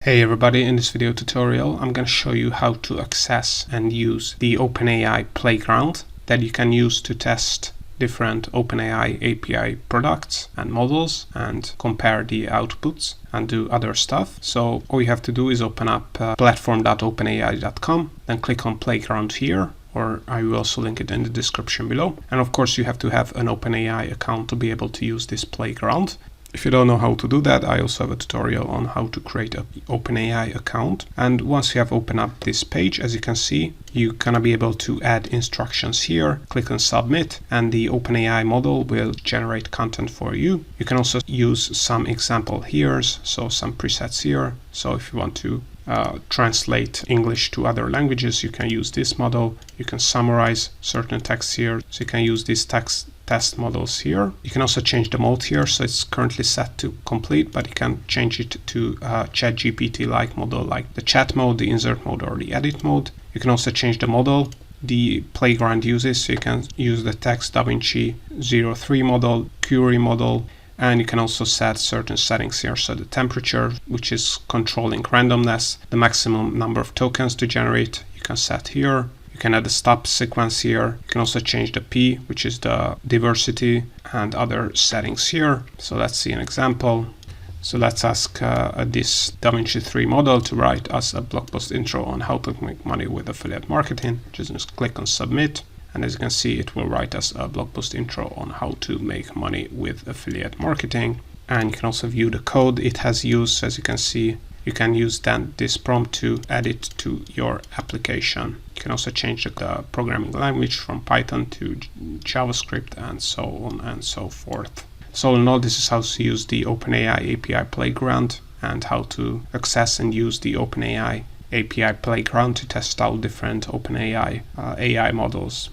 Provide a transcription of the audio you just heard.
Hey everybody, in this video tutorial I'm going to show you how to access and use the OpenAI Playground that you can use to test different OpenAI API products and models and compare the outputs and do other stuff. So all you have to do is open up platform.openai.com, then click on Playground here, or I will also link it in the description below. And of course you have to have an OpenAI account to be able to use this Playground. If you don't know how to do that, I also have a tutorial on how to create an OpenAI account. And once you have opened up this page, as you can see, you're gonna be able to add instructions here. Click on submit and the OpenAI model will generate content for you. You can also use some example here, so some presets here. So if you want to translate English to other languages, you can use this model. You can summarize certain texts here, so you can use these test models here. You can also change the mode here, so it's currently set to complete, but you can change it to ChatGPT like model, like the chat mode, the insert mode, or the edit mode. You can also change the model the Playground uses, so you can use the text DaVinci 03 model, Query model, and you can also set certain settings here. So the temperature, which is controlling randomness, the maximum number of tokens to generate, you can set here. You can add a stop sequence here. You can also change the P, which is the diversity, and other settings here. So let's see an example. So let's ask this DaVinci 3 model to write us a blog post intro on how to make money with affiliate marketing. Just click on submit. And as you can see, it will write us a blog post intro on how to make money with affiliate marketing. And you can also view the code it has used. As you can see, you can use then this prompt to add it to your application. You can also change the programming language from Python to JavaScript and so on and so forth. So in all, this is how to use the OpenAI API Playground and how to access and use the OpenAI API Playground to test out different OpenAI AI models.